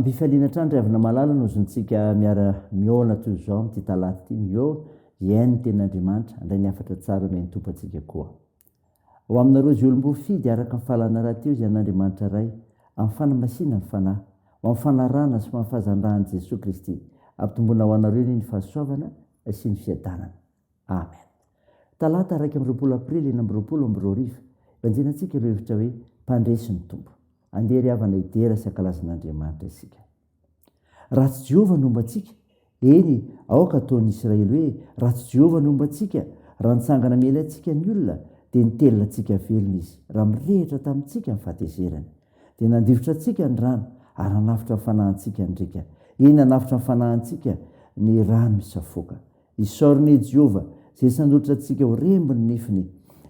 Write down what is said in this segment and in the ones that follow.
ampifaliana trano riavina malala no zontsika miara miona toy zao amty talaty ty mio iainy ten'andriamanitra andray ny afatra tsara me nytompo atsika koa ho aminareo zy olombo fidy araka nyfalana raha teo zy an'andriamanitra ray amin'ny fanamasina ny fanahy ho amin'ny fanarana sy mafazandrahan' Jesosy Kristy ampitombona ho anareo ny fahasoavana sy ny fiadanana amen. Talata araiky amby 20 aprily 2020 vanjenantsika ireo hevitra hoe mpandresy ny tompo andeha ry havana idera sy ankalazan'andriamanitra isika. Raha tsy Jehovah nomba antsika, eny aoka ataon'ny Israely hoe raha tsy Jehovah nomba antsika, raha nitsangana miely antsika ny olona dia nitelina antsika velona izy raha mirehitra tamintsika ny fahatezerany. Dia nandifotra antsika ny rano ary nanafitra ny fanahintsika ny drika. Eny nanafitra ny fanahintsika ny rano misafoka. Isaoriny Jehovah izay sandolotra antsika ho rembony nifiny.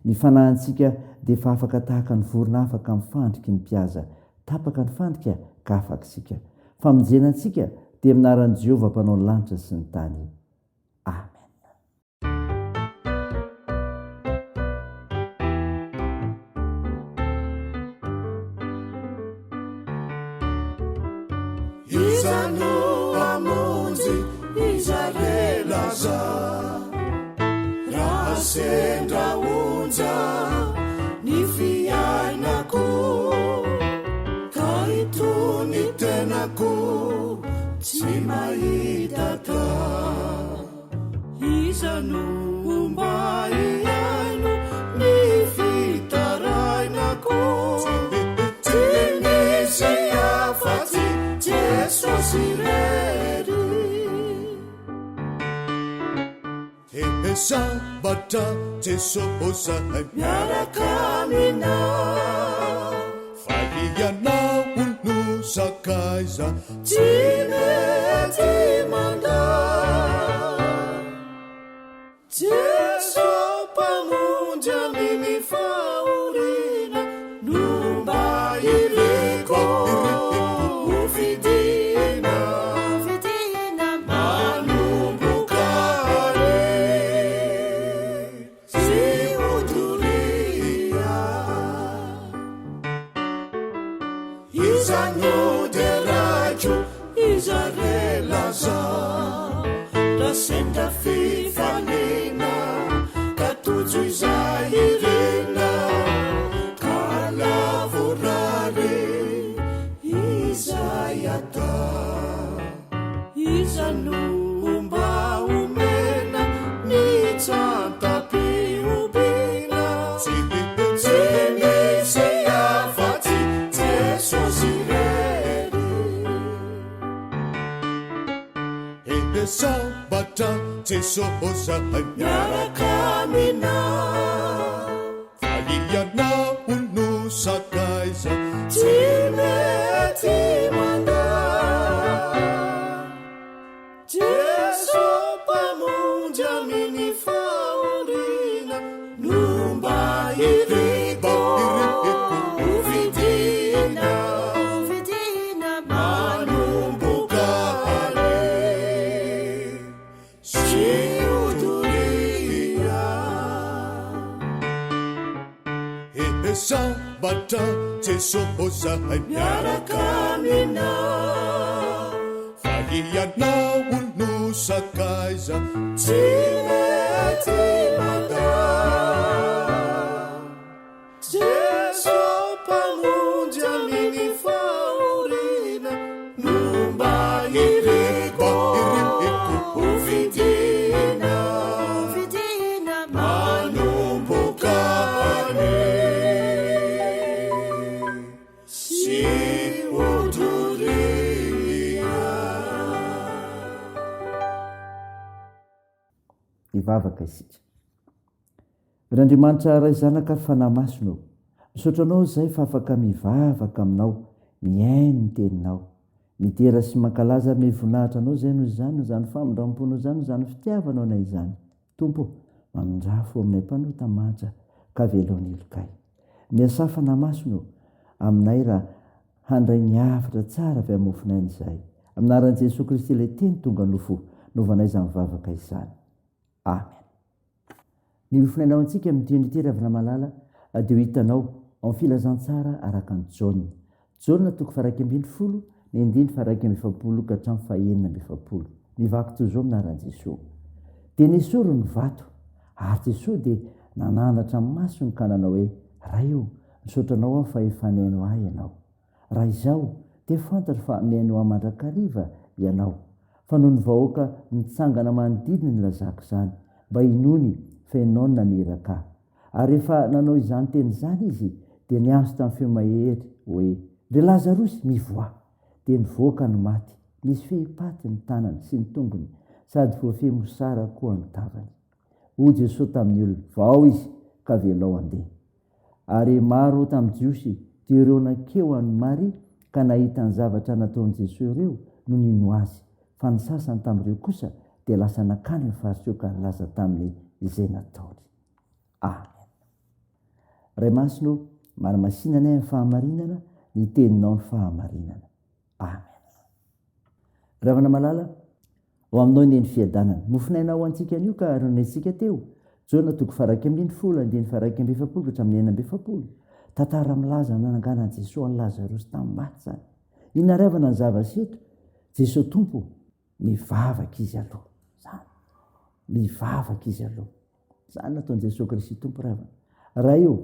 Ny fanahintsika dia fa afaka tahaka ny vorona afaka mifandrika ny mpiaza, tapaka ny fandrika ka afaka isika. Famonjenantsika dia aminaran'i Jehovah mpanao ny lanitra sy ny tany. Amen. Izano amonjy izarelaza raha sendra onja ny fiainako ka itony tenako tsy mahita ta izano mba iaino ny fitarainako tsy nisy afatsy Jesosy rery sambatra Jesosy miaraka amina fa ianao no sakaiza tsy mety manda Jesu mpamonjy amin'ny fahoriana nomba iriko senda fifanina katojo izay irena ka lavorare izay ata izano mba omena ny tsantapiobina tsy nisy afatsy Jesosy rery sambatra Jesosy miaraka amina fa ianao no sakaiza tsy mety manda Jesu mpamonjy amin'ny fahoriana nomba iriko ovidina manomboka sambatra Jesosy miaraka amina fa ianao no sakaiza tsy mety manda Jesu mpamonjy amin'ny fahoriana nomba iriko ovidina manomboka ivavaka isika. R'Andriamanitra ray zanaka ary fanahy masonao, misaotranao zay fa afaka mivavaka aminao, miaino ny teninao, midera sy mankalaza mivonahitra anao zay noho izany, zany famondram-ponao zany, zany fitiavanao anay izany. Tompo, mamindrafo aminay mpanota manja ka veloany ilokay. Miasa fanahy masonao aminay raha handray ny hafatra tsara avy amofinainy izay. Aminaran'i Jesosy Kristy ilay teny tonga nofo novanay izany mivavaka izany. Amen. Ny ofinainao antsika amin'ny ity ravina malala dia ho hitanao amin'ny filazantsara araka ny Jaune. Jaune 2:12 ny andiny fa raiky amby efapolo ka hatramin'ny fahaenina amby efapolo. Mivaky toy izao minaran'i Jesosy. Dia nisoro ny vato ary Jesosy dia nanandratra amin'ny masony ka nanao hoe raha io misaotranao aho fa efa niaino ahy ianao. Raha izao dia fantatra fa miaino ahy mandrakariva ianao. Fa noho ny vahoaka mitsangana manodidina ny lazako izany mba hinony fa ianao no naneraka. Ary efa nanao izany teny izany izy dia niazo tamin'ny feo mahery hoe ry Lazarosy mivoa. Dia nivoaka ny maty, misy fehipaty ny tanany sy ny tongony sady voafehy mosara koa ny tavany. Hoy Jesosy tamin'ny olona, vao izy ka velao handeha. Ary maro tamin'ny Jiosy dia ireo nankeo an'i Maria ka nahita ny zavatra nataon'i Jesosy ireo no nino azy. Fa ny sasany tamin'ireo kosa dia lasa nakany ny fariseo ka nilaza taminy izay nataony. Amen. Ray masino, manamasinana ny fahamarinana, ny teninao ny fahamarinana. Amen. Ravana malala, ho aminao ny fiadanana. Mofinainao antsika an'io ka ronentsika teo. Jona 2:1-2:efapolo hatramin'ny 9:efapolo. Tantara milaza nananganan'i Jesosy ny Lazarosy tamin'ny maty zany. Inarevana ny zava-seto, Jesosy tompo mivavaka izy aloha. Zany. Mivavaka izy aloha. Zany nataon'i Jesosy Kristy tompo ravana. Raha io,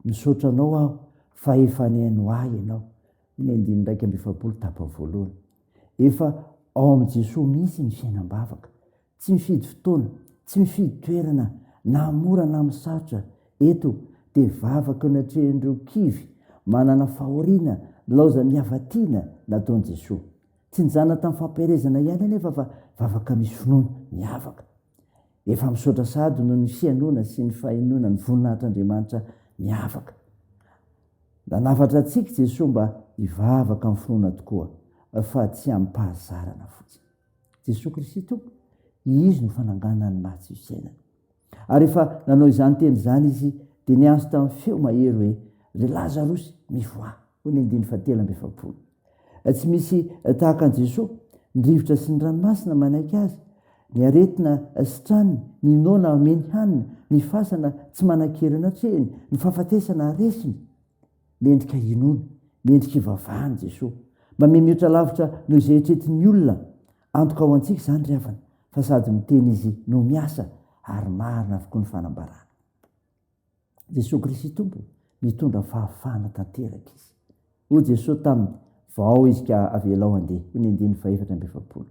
misaotranao aho fa efa niaino ahy ianao. Ny 9:efapolo tapany voalohany. Efa ao amin'i Jesosy mihitsy ny fiainam-bavaka. Tsy mifidy fotoana, tsy mifidy toerana, na mora na misarotra. Eto dia vavaka ny atrehan'ireo kivy, manana fahoriana, laoza miavatiana nataon'i Jesosy. Tsy nijana tamin'ny fampiherezana ihany anefa fa vavaka misy finoana, miavaka. Efa misaotra sady noho ny fianona sy ny fahenoana ny voninahitr'Andriamanitra miavaka. Nanafatra antsika Jesosy mba hivavaka amin'ny finoana tokoa, fa tsy amin'ny mpahazarana fotsiny. Jesosy Kristy tompo, izy no fananganana ny maty isainana. Ary efa nanao izany teny izany izy dia niazo tamin'ny feo mahery hoe ry Lazarosy mivoa. Hoy ny 9:7-efapolo. Tsy misy tahaka an'i Jesosy, ny rivotra sy ny ranomasina manaiky azy, ny aretina sitrany, ny noana meny hanina, ny fasana tsy manan-kerina hatrehiny, ny fahafatesana aresiny. Mendrika inona, mendrika ivavahany Jesosy. Mba mihoatra lavitra noho izay etretin'ny olona. Antoka ho antsika izany ry havana, fa sady miteny izy no miasa ary marina avokoa ny fanambarana. Jesosy Kristy tompo mitondra fahafahana tanteraka izy. Hoy Jesosy taminy, vao izy ka avelao handeha. Hoy ny 9:4-efapolo.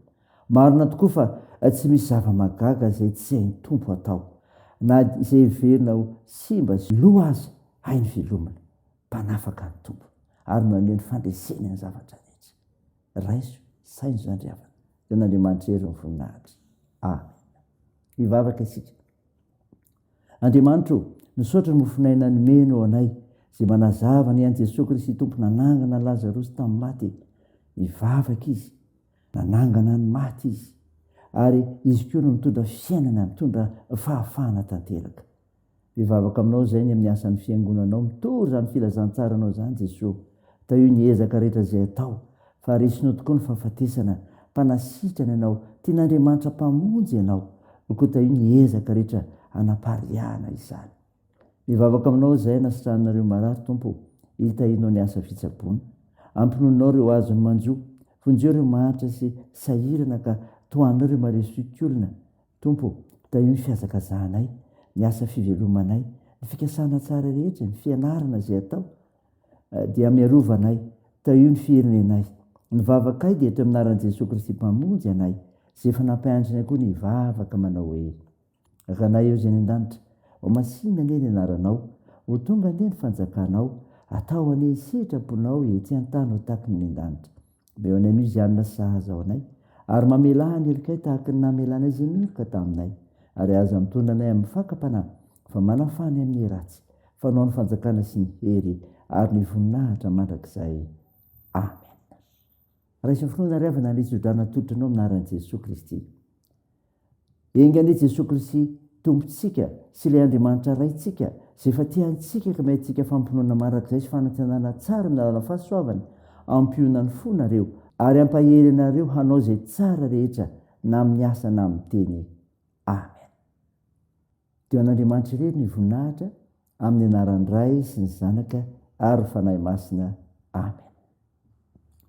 Marina tokoa fa tsy misy zava-magaga izay tsy hain'ny tompo atao, na izay verina ho simba sy lo aza hainy velomana. Mpanafaka ny tompo ary maneho ny fandreseny ny zavatra rehetra. Raiso, saino izany ry havana. Dia n'Andriamanitra hery ny voninahitra. Amen. Hivavaka isika. Andriamanitra, misaotra ny mofinaina nomeny ao anay, izay manazava ny an'i Jesosy Kristy tompo nanangana ny Lazarosy tamin'ny maty. Mivavaka izy, nanangana ny maty izy, ary izy koa no mitondra fiainana, mitondra fahafahana tanteraka. Mivavaka aminao izay ny amin'ny asan'ny fiangonanao, mitory izany filazantsaranao izany Jesosy. Tao io ny ezaka rehetra izay atao, fa resinao tokoa ny fahafatesana, mpanasitrana ianao, tian'Andriamanitra mpamonjy ianao. Koa tao io ny ezaka rehetra anapariahana izany. Mivavaka aminao izay nasitranareo marary tompo, hitahinao ny asa fitsaboana. Ampinonao ireo azony manjo, vonjeo ireo mahantra sy sahirana ka toanao ireo maresoky olona. Tompo, tao io ny fiazakazahanay, ny asa fivelomanay, ny fikasana tsara rehetra, ny fianarana izay atao, dia miarovanay. Tao io ny fiherenenay. Ny vavakay dia eto aminaran'i Jesosy Kristy mpamonjy anay, izay efa nampiandrana koa ny vavaka manao hoe rakanay eo izay ny an-danitra, ho masina anie ny anaranao, ho tonga anie ny fanjakanao, atao anie sitraponao etsy an-tany ho tahaky ny an-danitra. Meo anay no izy anona sahaza ao anay, ary mamela ny elikay tahaky ny namelanay izay miloka taminay, ary aza mitondra anay amin'ny fakapanahy, fa manafany amin'ny ratsy, fanao ny fanjakana sy ny hery ary ny voninahitra mandrakizay. Amen. Raisy finoana ry havana ny tsodrana tolotranao aminaran'i Jesosy Kristy. Engany Jesosy Kristy tompontsika sy ilay Andriamanitra raintsika, izay efa tiantsika ka mahintsika fampinoana mandrakizay sy fanantenana tsara amin'ny lalana fahasoavana, ampionany fo nareo ary ampahery anareo hanao izay tsara rehetra na amin'ny asa na amin'ny teny. Amen. Teo an'Andriamanitra irery ny voninahitra amin'ny anaran'ny Ray sy ny Zanaka ary ny Fanahy Masina. Amen.